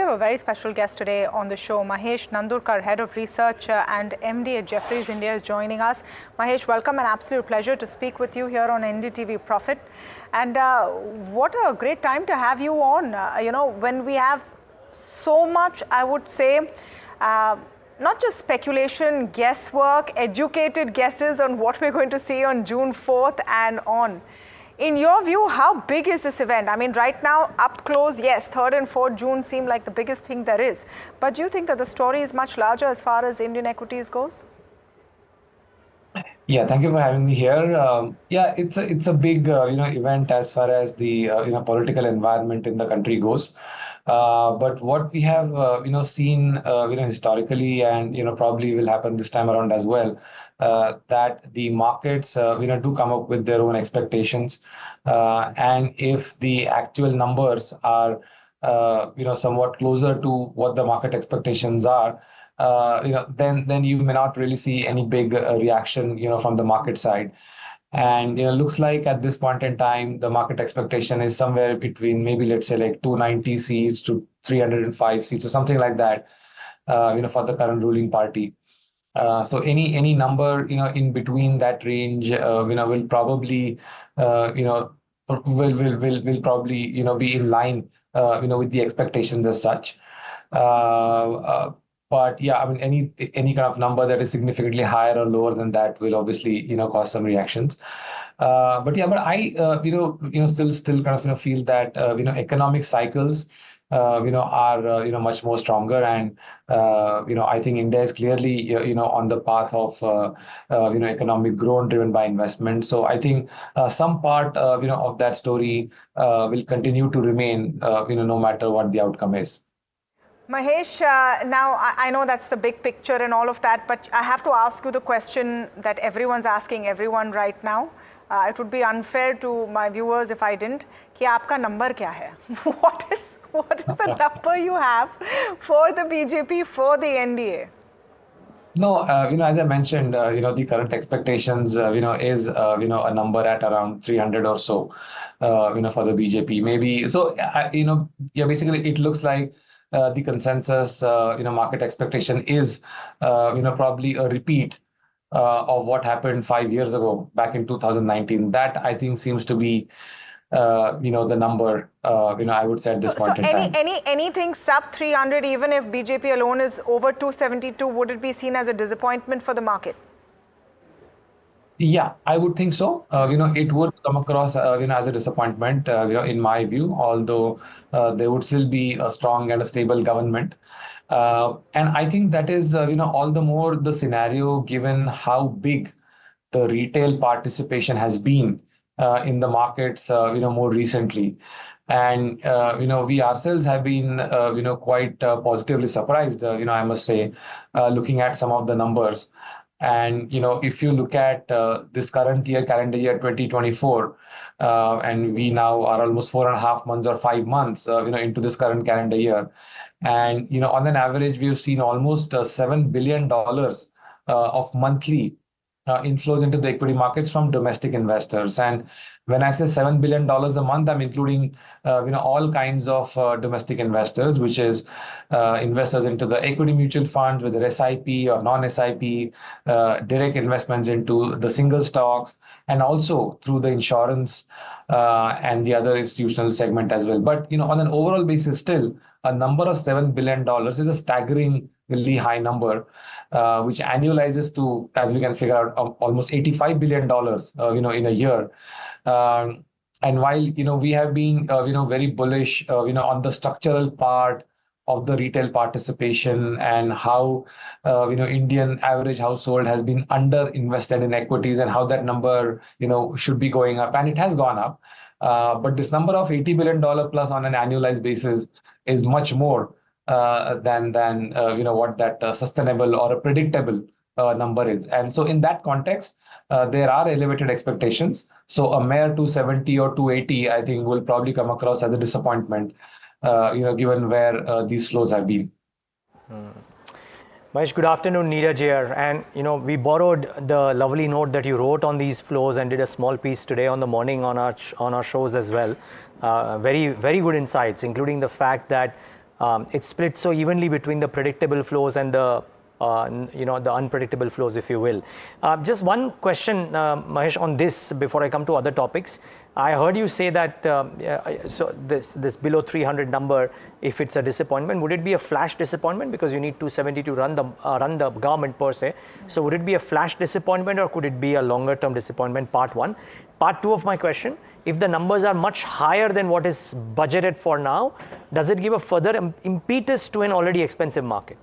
have a very special guest today on the show. Mahesh Nandurkar, Head of Research and MD at Jefferies India, is joining us. Mahesh, welcome. An absolute pleasure to speak with you here on NDTV Profit. And what a great time to have you on, when we have so much, I would say, not just speculation, guesswork, educated guesses on what we're going to see on June 4th and on. In your view, how big is this event? I mean, right now, up close, yes, 3rd and 4th June seem like the biggest thing there is. But do you think that the story is much larger as far as Indian equities goes? Yeah, thank you for having me here. Yeah, it's a big event as far as the political environment in the country goes. But what we have seen historically, and probably will happen this time around as well, that the markets do come up with their own expectations, and if the actual numbers are somewhat closer to what the market expectations are, then you may not really see any big reaction, from the market side. And looks like at this point in time, the market expectation is somewhere between maybe, let's say, like 290 seats to 305 seats or something like that, for the current ruling party. So any number in between that range, will probably will probably be in line with the expectations as such. But yeah, I mean, any kind of number that is significantly higher or lower than that will obviously cause some reactions. But I still kind of feel that economic cycles are much more stronger, and I think India is clearly on the path of economic growth driven by investment. So I think some part of that story will continue to remain no matter what the outcome is. Mahesh, now I know that's the big picture and all of that, but I have to ask you the question that everyone's asking everyone right now. It would be unfair to my viewers if I didn't. कि आपका number क्या है? What is the number you have for the BJP, for the NDA? No, as I mentioned, the current expectations, is, a number at around 300 or so, for the BJP. Maybe so, basically it looks like the consensus, market expectation is, probably a repeat of what happened 5 years ago, back in 2019. That I think seems to be, the number, I would say at this point in time. Anything sub 300, even if BJP alone is over 272, would it be seen as a disappointment for the market? Yeah, I would think so. It would come across, as a disappointment, in my view, although there would still be a strong and a stable government. And I think that is, all the more the scenario given how big the retail participation has been in the markets, more recently. And, we ourselves have been, quite positively surprised, I must say, looking at some of the numbers. And, if you look at this current year, calendar year 2024, and we now are almost 4.5 months or 5 months, into this current calendar year. And, on an average, we've seen almost $7 billion of monthly inflows into the equity markets from domestic investors. And when I say $7 billion a month, I'm including all kinds of domestic investors, which is investors into the equity mutual funds, whether SIP or non-SIP, direct investments into the single stocks, and also through the insurance and the other institutional segment as well. But on an overall basis, still a number of $7 billion is a staggeringly high number, which annualizes to, as we can figure out, almost $85 billion, in a year. And while, we have been, very bullish, on the structural part of the retail participation and how, Indian average household has been under invested in equities and how that number, should be going up. And it has gone up. But this number of $80 billion plus on an annualized basis is much more than what that sustainable or a predictable number is. And so in that context, there are elevated expectations. So a mere 270 or 280, I think, will probably come across as a disappointment, given where these flows have been. Mahesh, good afternoon, Neeraj here. And, we borrowed the lovely note that you wrote on these flows and did a small piece today on the morning on our shows as well. Very, very good insights, including the fact that It's split so evenly between the predictable flows and the the unpredictable flows, if you will. Just one question, Mahesh, on this before I come to other topics. I heard you say that so this below 300 number, if it's a disappointment, would it be a flash disappointment because you need 270 to run the government per se? So would it be a flash disappointment or could it be a longer term disappointment? Part one. Part two of my question: if the numbers are much higher than what is budgeted for now, does it give a further impetus to an already expensive market?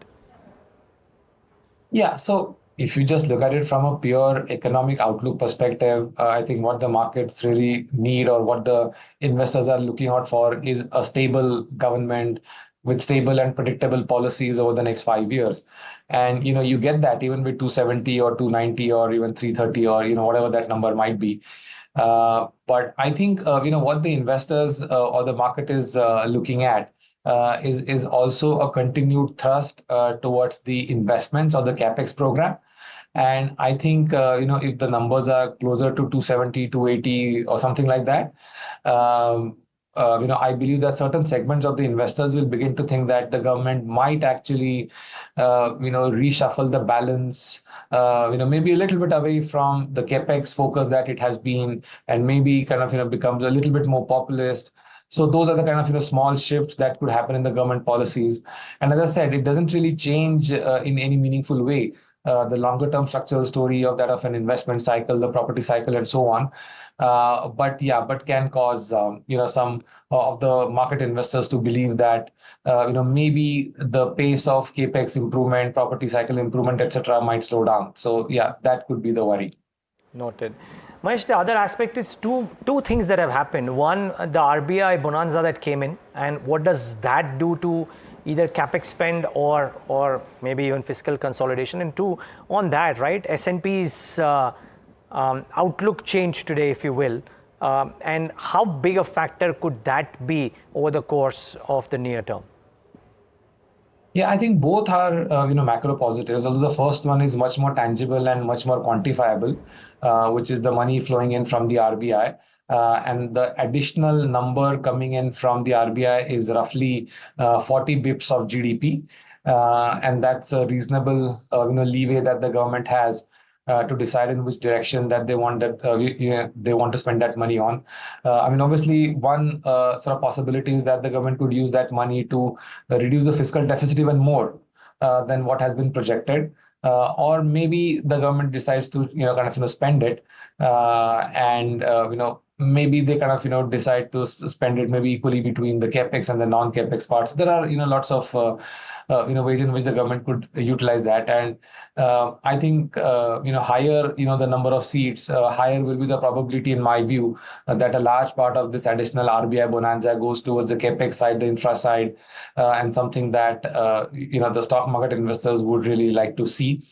Yeah, so if you just look at it from a pure economic outlook perspective, I think what the markets really need or what the investors are looking out for is a stable government with stable and predictable policies over the next 5 years. And you get that even with 270 or 290 or even 330 or whatever that number might be. But I think what the investors or the market is looking at is also a continued thrust towards the investments or the capex program. And I think if the numbers are closer to 270, 280 or something like that, I believe that certain segments of the investors will begin to think that the government might actually reshuffle the balance, maybe a little bit away from the capex focus that it has been, and maybe kind of becomes a little bit more populist. So those are the kind of small shifts that could happen in the government policies. And as I said, it doesn't really change in any meaningful way the longer term structural story of an investment cycle, the property cycle, and so on. But can cause some of the market investors to believe that maybe the pace of capex improvement, property cycle improvement, etc., might slow down. So yeah, that could be the worry. Noted. Mahesh, the other aspect is two things that have happened. One, the RBI bonanza that came in, and what does that do to either capex spend or maybe even fiscal consolidation? And two, on that, right, S&P's outlook changed today, if you will, and how big a factor could that be over the course of the near term? Yeah, I think both are macro positives. Although the first one is much more tangible and much more quantifiable, which is the money flowing in from the RBI. And the additional number coming in from the RBI is roughly 40 bips of GDP. And that's a reasonable leeway that the government has to decide in which direction that they want to spend that money on. Obviously, one sort of possibility is that the government could use that money to reduce the fiscal deficit even more than what has been projected. Or maybe the government decides to spend it, and maybe they decide to spend it maybe equally between the capex and the non-capex parts. There are lots of ways in which the government could utilize that, and I think higher the number of seats, higher will be the probability, in my view, that a large part of this additional RBI bonanza goes towards the capex side, the infra side, and something that the stock market investors would really like to see.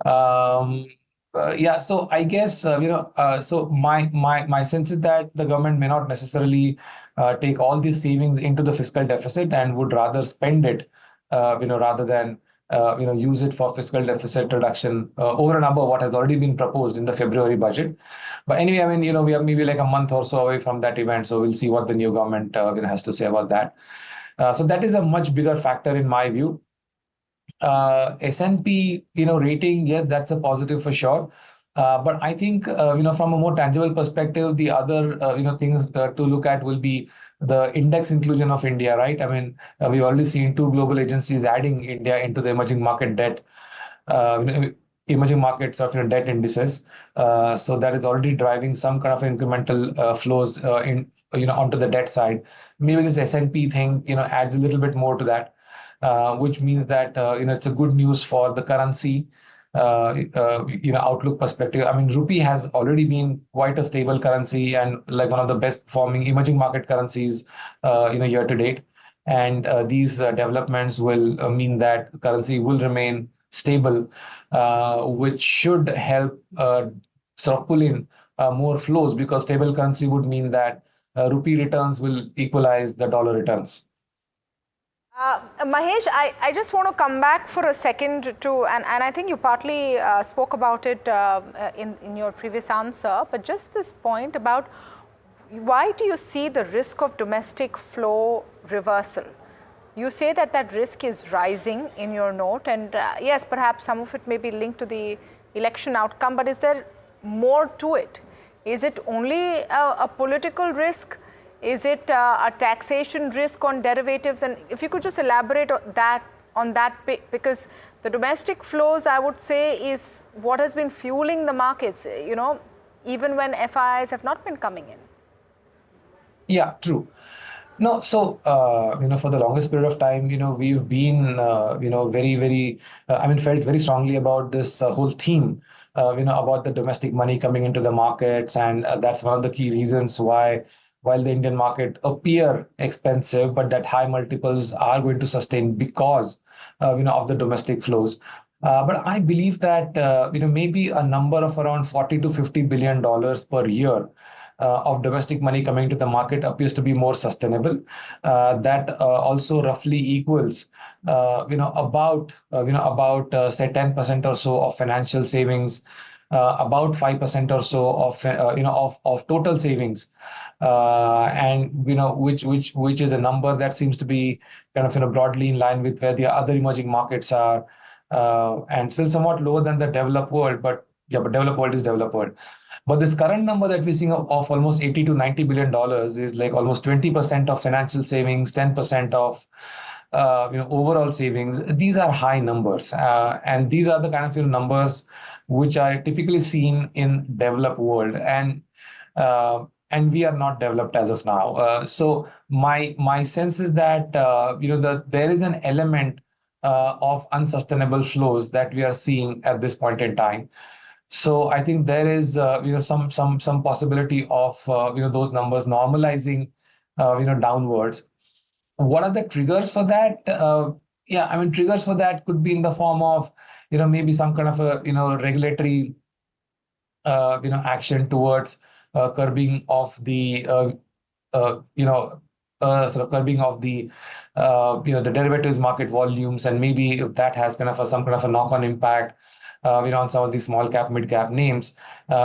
So I guess so my sense is that the government may not necessarily take all these savings into the fiscal deficit and would rather spend it, rather than use it for fiscal deficit reduction over and above what has already been proposed in the February budget. But anyway, we are maybe like a month or so away from that event, so we'll see what the new government has to say about that. So that is a much bigger factor in my view. S&P, rating, yes, that's a positive for sure. But I think, from a more tangible perspective, the other, things to look at will be the index inclusion of India, right? We've already seen two global agencies adding India into the emerging market debt, emerging markets of debt indices. So that is already driving some kind of incremental flows in onto the debt side. Maybe this S&P thing, adds a little bit more to that. Which means that it's a good news for the currency outlook perspective. Rupee has already been quite a stable currency and like one of the best performing emerging market currencies year to date. And these developments will mean that currency will remain stable, which should help sort of pull in more flows, because stable currency would mean that rupee returns will equalize the dollar returns. Mahesh, I just want to come back for a second to, and I think you partly spoke about it in your previous answer, but just this point about why do you see the risk of domestic flow reversal? You say that that risk is rising in your note, and yes, perhaps some of it may be linked to the election outcome, but is there more to it? Is it only a political risk? Is it a taxation risk on derivatives? And if you could just elaborate on that bit, because the domestic flows, I would say, is what has been fueling the markets, even when FIIs have not been coming in. Yeah, true. No, so for the longest period of time, we've been, very, very, felt very strongly about this whole theme, about the domestic money coming into the markets, and that's one of the key reasons why, while the Indian market appear expensive, but that high multiples are going to sustain because, of the domestic flows. But I believe that, maybe a number of around 40 to 50 billion dollars per year of domestic money coming to the market appears to be more sustainable. That also roughly equals, about say 10% or so of financial savings, about 5% or so of of total savings, and which is a number that seems to be kind of broadly in line with where the other emerging markets are, and still somewhat lower than the developed world, but yeah, but developed world is developed world. But this current number that we're seeing of almost 80 to 90 billion dollars is like almost 20% of financial savings, 10% of overall savings. These are high numbers, and these are the kind of numbers which are typically seen in developed world, and we are not developed as of now. So my sense is that there is an element of unsustainable flows that we are seeing at this point in time. So I think there is some possibility of those numbers normalizing downwards. What are the triggers for that? Triggers for that could be in the form of maybe some kind of a regulatory action towards curbing of the sort of curbing of the the derivatives market volumes, and maybe if that has kind of some kind of a knock-on impact on some of these small cap, mid cap names,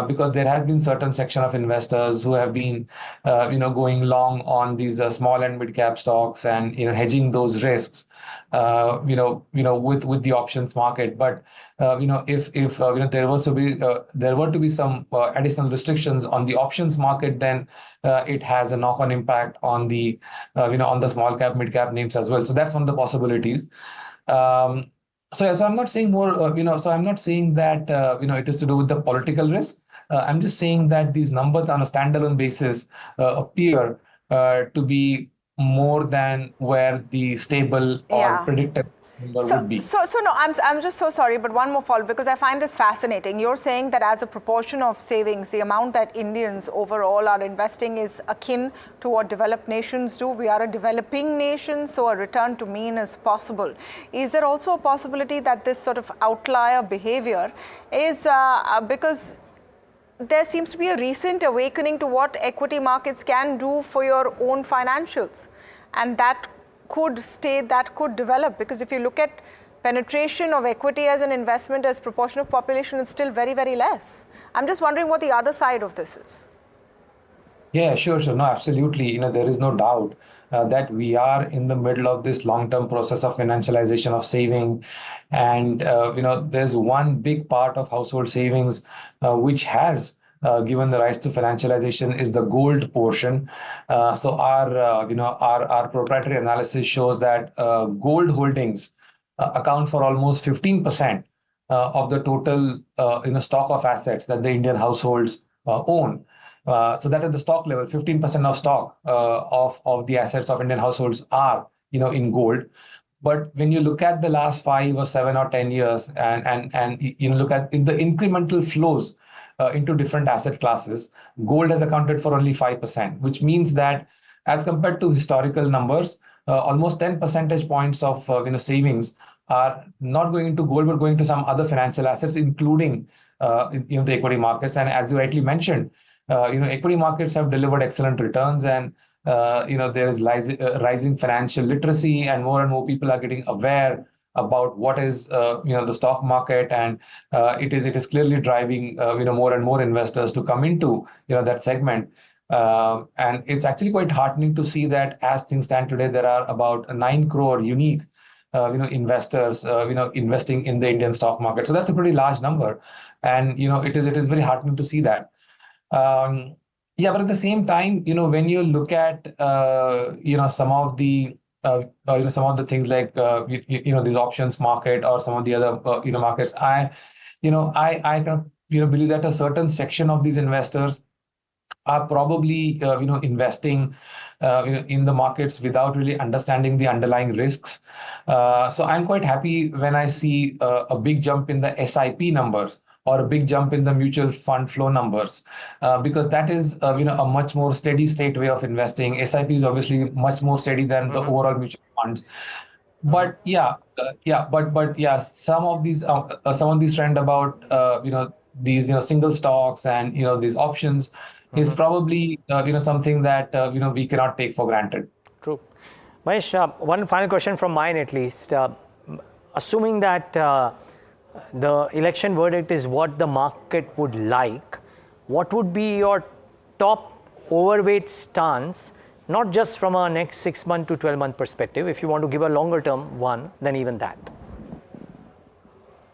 because there has been certain section of investors who have been, going long on these small and mid cap stocks and hedging those risks, with the options market. But if there were to be some additional restrictions on the options market, then it has a knock-on impact on the on the small cap, mid cap names as well. So that's one of the possibilities. So I'm not saying more, so I'm not saying that, it is to do with the political risk. I'm just saying that these numbers on a standalone basis appear to be more than where the stable or predictable number would be. So no, I'm just so sorry, but one more follow, because I find this fascinating. You're saying that as a proportion of savings, the amount that Indians overall are investing is akin to what developed nations do. We are a developing nation, so a return to mean is possible. Is there also a possibility that this sort of outlier behavior is because there seems to be a recent awakening to what equity markets can do for your own financials, and that could develop? Because if you look at penetration of equity as an investment as proportion of population, it's still very, very less. I'm just wondering what the other side of this is. Yeah, sure. No, absolutely. There is no doubt that we are in the middle of this long-term process of financialization of saving. And, there's one big part of household savings which has given the rise to financialization is the gold portion. So our proprietary analysis shows that gold holdings account for almost 15% of the total stock of assets that the Indian households own. So that at the stock level, 15% of stock of the assets of Indian households are in gold. But when you look at the last 5 or 7 or 10 years, and look at in the incremental flows into different asset classes, gold has accounted for only 5%, which means that as compared to historical numbers, almost 10 percentage points of savings are not going into gold, but going to some other financial assets, including the equity markets. And as you rightly mentioned, equity markets have delivered excellent returns, and there is rising financial literacy, and more people are getting aware about what is the stock market, and it is clearly driving more and more investors to come into that segment. And it's actually quite heartening to see that as things stand today, there are about 9 crore unique investors, investing in the Indian stock market. So that's a pretty large number. And, it is very heartening to see that. Yeah, but at the same time, when you look at, some of the, some of the things like, these options market or some of the other, markets, I kind of, believe that a certain section of these investors are probably investing in the markets without really understanding the underlying risks. So I'm quite happy when I see a big jump in the SIP numbers or a big jump in the mutual fund flow numbers, because that is a much more steady state way of investing. SIP is obviously much more steady than the overall mutual funds. But yeah, some of these trend about these single stocks and these options is probably something that we cannot take for granted. True. Mahesh, one final question from mine at least. Assuming that the election verdict is what the market would like, what would be your top overweight stance, not just from a next 6-month to 12-month perspective, if you want to give a longer term one, then even that?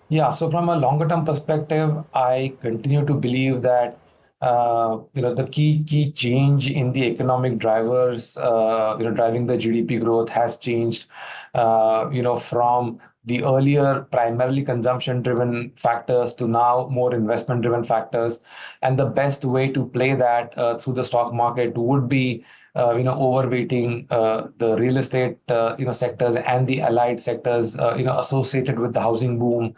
Yeah, so from a longer term perspective, I continue to believe that the key change in the economic drivers, driving the GDP growth has changed, from the earlier primarily consumption-driven factors to now more investment-driven factors. And the best way to play that through the stock market would be, overweighting the real estate, sectors and the allied sectors, associated with the housing boom.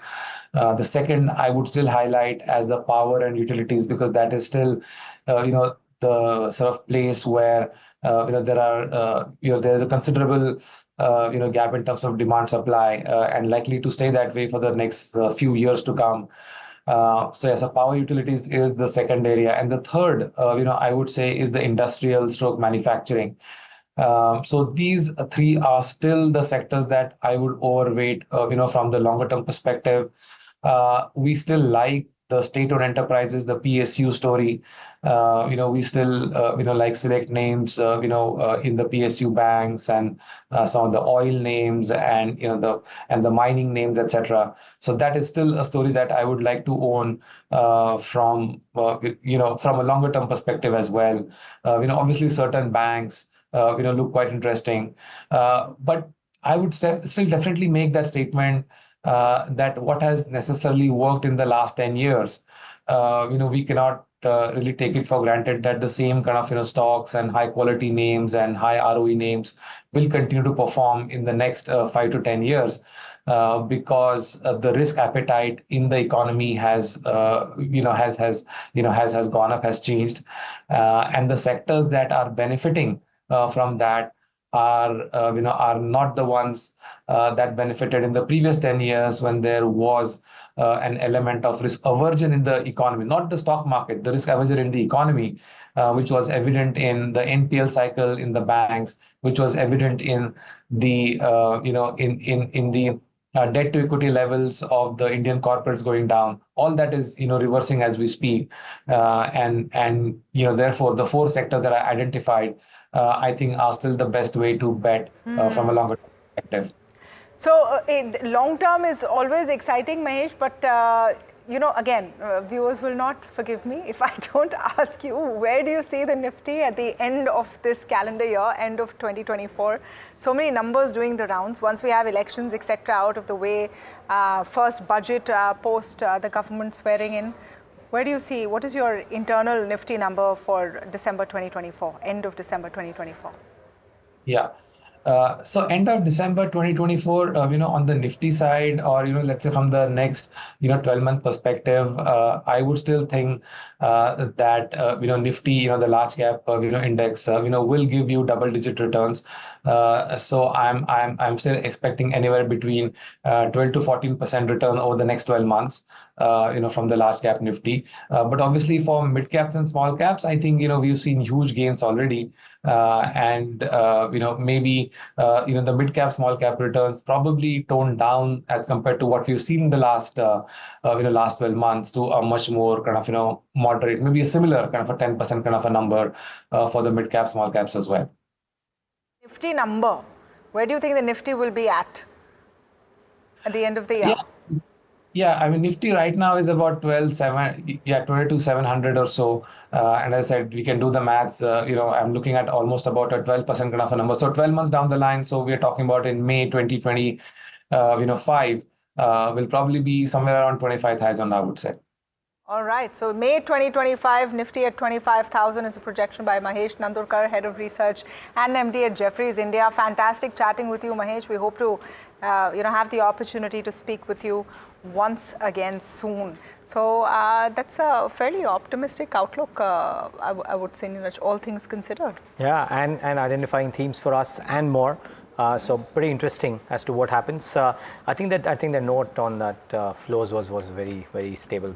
The second, I would still highlight as the power and utilities, because that is still, the sort of place where, there's a considerable, gap in terms of demand supply, and likely to stay that way for the next few years to come. So yes, power utilities is the second area. And the third, I would say is the industrial stroke manufacturing. So these three are still the sectors that I would overweight, from the longer term perspective. We still like the state-owned enterprises, the PSU story. We still, like select names, in the PSU banks and some of the oil names and, the mining names, etc. So that is still a story that I would like to own, from a longer term perspective as well. Obviously certain banks, look quite interesting. But I would still definitely make that statement, that what has necessarily worked in the last 10 years, we cannot really take it for granted that the same kind of stocks and high quality names and high ROE names will continue to perform in the next 5 to 10 years, because the risk appetite in the economy has gone up, has changed, and the sectors that are benefiting from that are not the ones that benefited in the previous 10 years when there was an element of risk aversion in the economy, not the stock market, the risk aversion in the economy, which was evident in the NPL cycle in the banks, which was evident in the in the debt to equity levels of the Indian corporates going down. All that is reversing as we speak, and therefore the four sectors that I identified, I think are still the best way to bet from a longer perspective. So long term is always exciting, Mahesh, but again, viewers will not forgive me if I don't ask you, where do you see the Nifty at the end of this calendar year, end of 2024? So many numbers doing the rounds. Once we have elections, etc., out of the way, first budget post the government swearing in, where do you see, what is your internal Nifty number for December 2024, end of December 2024? Yeah. So end of December 2024, on the Nifty side, or, let's say from the next, 12-month perspective, I would still think that, Nifty, the large cap, index, will give you double-digit returns. So I'm still expecting anywhere between 12 to 14% return over the next 12 months, from the large cap Nifty. But obviously for mid caps and small caps, I think, we've seen huge gains already. and maybe the mid cap, small cap returns probably toned down as compared to what we've seen in the last last 12 months to a much more kind of moderate, maybe a similar kind of a 10% kind of a number for the mid cap, small caps as well. Nifty number, where do you think the Nifty will be at the end of the year? Yeah, I mean, Nifty right now is about 22,700 or so. And as I said, we can do the maths. I'm looking at almost about a 12% kind of a number. So 12 months down the line, so we're talking about in May 2025, will probably be somewhere around 25,000, I would say. All right. So May 2025, Nifty at 25,000 is a projection by Mahesh Nandurkar, Head of Research and MD at Jefferies India. Fantastic chatting with you, Mahesh. We hope to have the opportunity to speak with you once again soon. So that's a fairly optimistic outlook, I would say, Neeraj, all things considered. Yeah, and identifying themes for us and more. So pretty interesting as to what happens. I think the note on that flows was very, very stable.